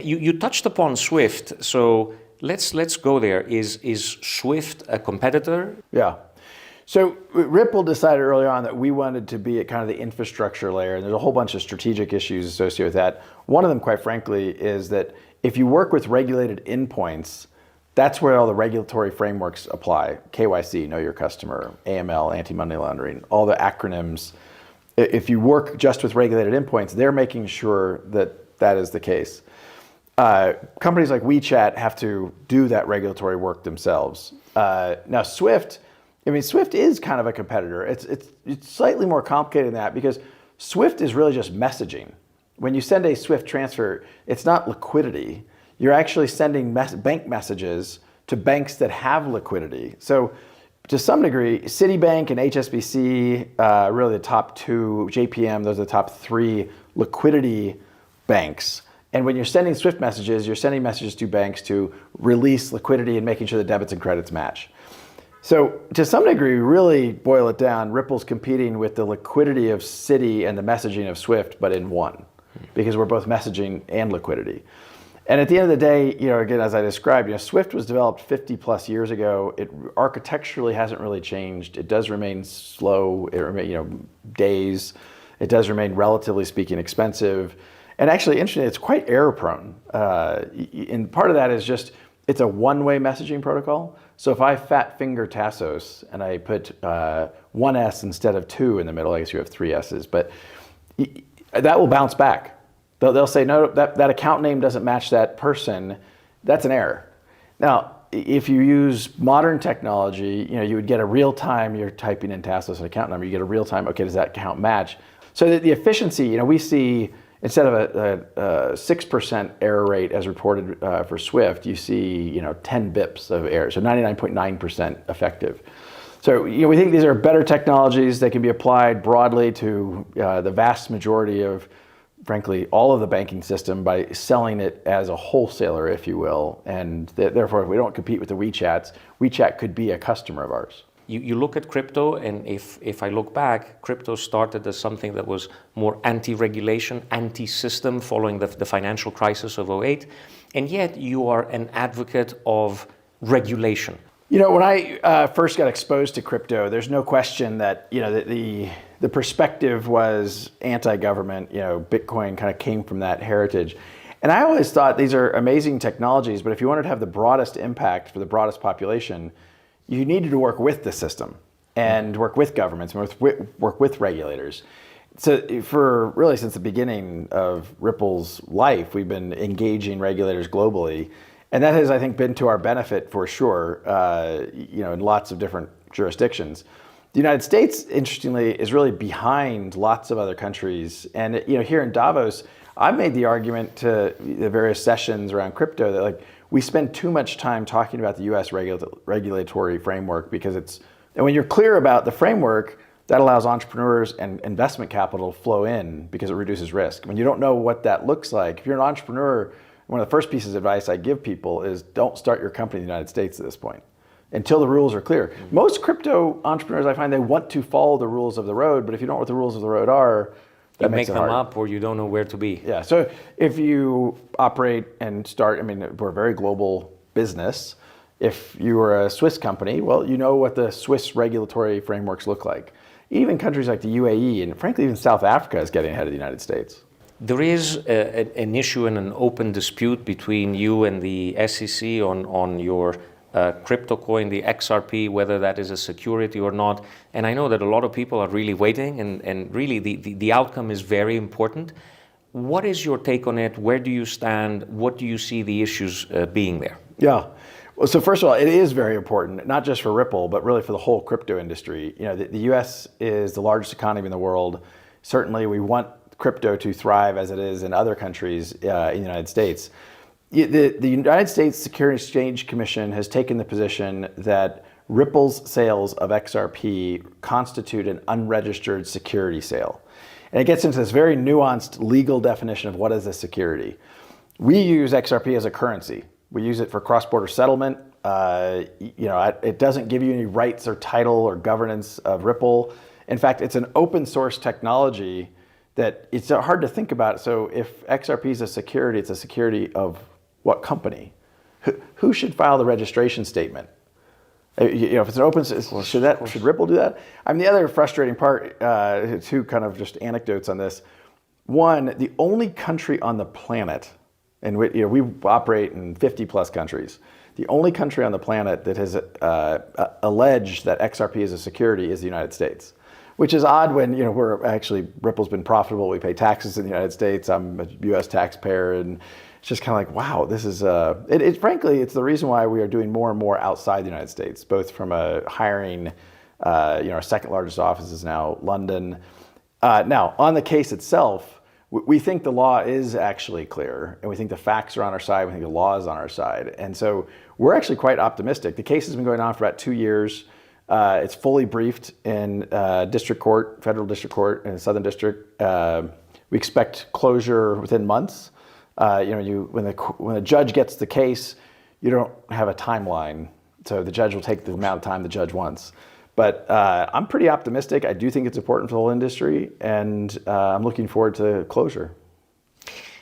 You touched upon Swift, so let's go there. Is Swift a competitor? Yeah. So Ripple decided early on that we wanted to be at kind of the infrastructure layer, and there's a whole bunch of strategic issues associated with that. One of them, quite frankly, is that if you work with regulated endpoints, that's where all the regulatory frameworks apply. KYC, know your customer, AML, anti-money laundering, all the acronyms. If you work just with regulated endpoints, they're making sure that that is the case. Companies like WeChat have to do that regulatory work themselves. Now Swift is kind of a competitor. It's slightly more complicated than that because Swift is really just messaging. When you send a Swift transfer, it's not liquidity. You're actually sending bank messages to banks that have liquidity. So to some degree, Citibank and HSBC, really the top two, JPM, those are the top three liquidity banks. And when you're sending Swift messages, you're sending messages to banks to release liquidity and making sure the debits and credits match. So to some degree, really boil it down, Ripple's competing with the liquidity of Citi and the messaging of Swift, but in one, because we're both messaging and liquidity. And at the end of the day, again, as I described, Swift was developed 50 plus years ago. It architecturally hasn't really changed. It does remain slow, days. It does remain, relatively speaking, expensive. And actually, interestingly, it's quite error prone. And part of that is just, it's a one-way messaging protocol. So if I fat finger Tassos and I put one S instead of two in the middle, I guess you have three S's, but that will bounce back. They'll say, no, that account name doesn't match that person. That's an error. Now, if you use modern technology, you would get a real time, you're typing in Tassos an account number, you get a real time, okay, does that account match? So the efficiency, we see, instead of a 6% error rate as reported for Swift, you see 10 bips of error, so 99.9% effective. So we think these are better technologies that can be applied broadly to the vast majority of, frankly, all of the banking system by selling it as a wholesaler, if you will. And therefore, if we don't compete with the WeChats, WeChat could be a customer of ours. You look at crypto, and if I look back, crypto started as something that was more anti-regulation, anti-system following the financial crisis of '08, and yet you are an advocate of regulation. When I first got exposed to crypto, there's no question that the perspective was anti-government. Bitcoin kind of came from that heritage. And I always thought these are amazing technologies, but if you wanted to have the broadest impact for the broadest population, you needed to work with the system and work with governments and work with regulators. So really since the beginning of Ripple's life, we've been engaging regulators globally. And that has, I think, been to our benefit for sure, in lots of different jurisdictions. The United States, interestingly, is really behind lots of other countries. And here in Davos, I've made the argument to the various sessions around crypto that we spend too much time talking about the U.S. regulatory framework and when you're clear about the framework, that allows entrepreneurs and investment capital to flow in because it reduces risk. When you don't know what that looks like, if you're an entrepreneur, one of the first pieces of advice I give people is don't start your company in the United States at this point until the rules are clear. Mm-hmm. Most crypto entrepreneurs, I find, they want to follow the rules of the road, but if you don't know what the rules of the road are, that makes it hard. You make them up or you don't know where to be. Yeah, so if you operate and start, we're a very global business. If you were a Swiss company, well, you know what the Swiss regulatory frameworks look like. Even countries like the UAE and frankly even South Africa is getting ahead of the United States. There is an issue and an open dispute between you and the SEC on your crypto coin, the XRP, whether that is a security or not. And I know that a lot of people are really waiting, and really the outcome is very important. What is your take on it? Where do you stand? What do you see the issues being there? Yeah. Well, so first of all, it is very important, not just for Ripple, but really for the whole crypto industry. The U.S. is the largest economy in the world. Certainly, we want crypto to thrive as it is in other countries in the United States. The United States Securities and Exchange Commission has taken the position that Ripple's sales of XRP constitute an unregistered security sale. And it gets into this very nuanced legal definition of what is a security. We use XRP as a currency. We use it for cross-border settlement. It doesn't give you any rights or title or governance of Ripple. In fact, it's an open source technology that it's hard to think about. So if XRP is a security, it's a security of what company? Who should file the registration statement? If it's an open, should Ripple do that? I mean, the other frustrating part, two kind of just anecdotes on this. One, the only country on the planet, and we operate in 50 plus countries. The only country on the planet that has alleged that XRP is a security is the United States, which is odd when we're actually, Ripple's been profitable. We pay taxes in the United States. I'm a U.S. taxpayer, and it's just kind of like, wow, this is frankly, it's the reason why we are doing more and more outside the United States, both from a hiring. Our second largest office is now London. Now, on the case itself, we think the law is actually clear, and we think the facts are on our side. We think the law is on our side, and so we're actually quite optimistic. The case has been going on for about 2 years. It's fully briefed in district court, federal district court, in the Southern District. We expect closure within months. When the judge gets the case, you don't have a timeline, so the judge will take the amount of time the judge wants. But I'm pretty optimistic. I do think it's important for the whole industry, and I'm looking forward to closure.